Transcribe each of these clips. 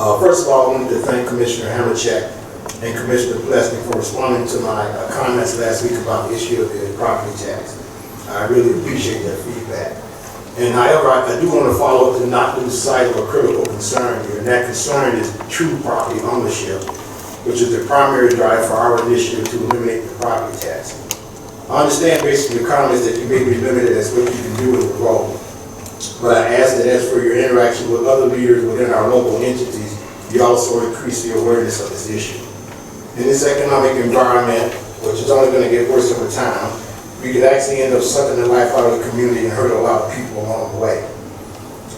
First of all, I wanted to thank Commissioner Hammercheck and Commissioner Plesky for responding to my comments last week about the issue of the property tax. I really appreciate that feedback. And however, I do want to follow up to not lose sight of a critical concern here, and that concern is true property ownership, which is the primary drive for our initiative to eliminate the property tax. I understand based on your comments that you may be limited as what you can do in the role, but I ask that as for your interaction with other leaders within our local entities, you also increase the awareness of this issue. In this economic environment, which is only going to get worse over time, we could actually end up sucking the life out of the community and hurt a lot of people along the way.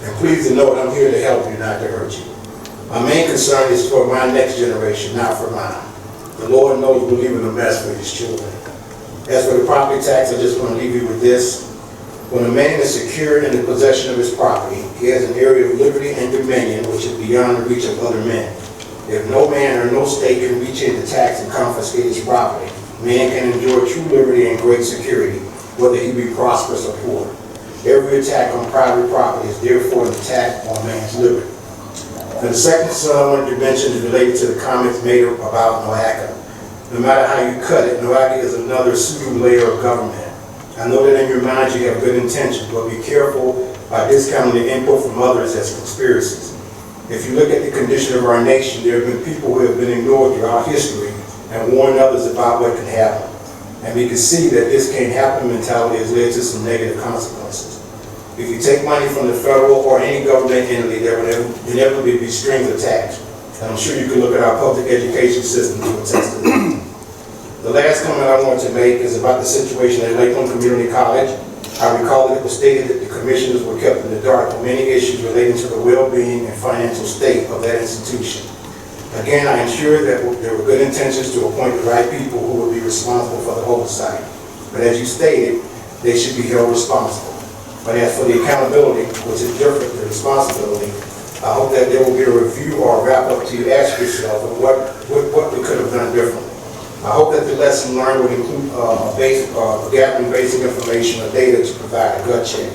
And please note, I'm here to help you, not to hurt you. My main concern is for my next generation, not for mine. The Lord knows we're leaving a mess for His children. As for the property tax, I just want to leave you with this. When a man is secure in the possession of his property, he has an area of liberty and dominion which is beyond the reach of other men. If no man or no state can reach in to tax and confiscate his property, man can enjoy true liberty and great security, whether he be prosperous or poor. Every attack on private property is therefore an attack on man's liberty. And the second son I wanted to mention is related to the comments made about NOACA. No matter how you cut it, NOACA is another pseudo layer of government. I know that in your mind you have good intentions, but be careful by discounting the input from others as conspiracies. If you look at the condition of our nation, there have been people who have been ignored throughout history and warned others about what can happen. And we can see that this can't happen mentality has led to some negative consequences. If you take money from the federal or any government entity, there will inevitably be strings attached. And I'm sure you can look at our public education system to attest to that. The last comment I want to make is about the situation at Lakeland Community College. I recall that it was stated that the commissioners were kept in the dark on many issues relating to the well-being and financial state of that institution. Again, I ensure that there were good intentions to appoint the right people who would be responsible for the oversight. But as you stated, they should be held responsible. But as for the accountability, which is different than responsibility, I hope that there will be a review or a wrap-up to you ask yourself of what we could have done differently. I hope that the lesson learned would include gathering basic information or data to provide a gut check.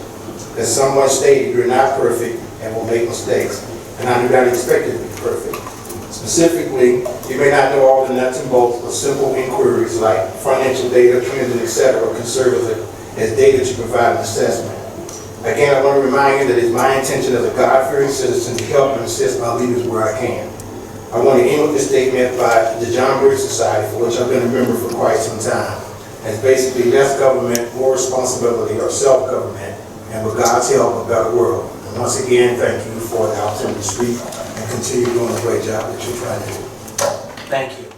As someone stated, you're not perfect and will make mistakes, and I do not expect it to be perfect. Specifically, you may not know all the nuts and bolts, but simple inquiries like financial data, trends, and etc. can serve as data to provide an assessment. Again, I want to remind you that it's my intention as a God-fearing citizen to help and assist my leaders where I can. I want to end with this statement by the John Birch Society, for which I've been a member for quite some time. It's basically less government, more responsibility, or self-government, and with God's help, a better world. And once again, thank you for the opportunity to speak and continue doing the great job that you're trying to do. Thank you.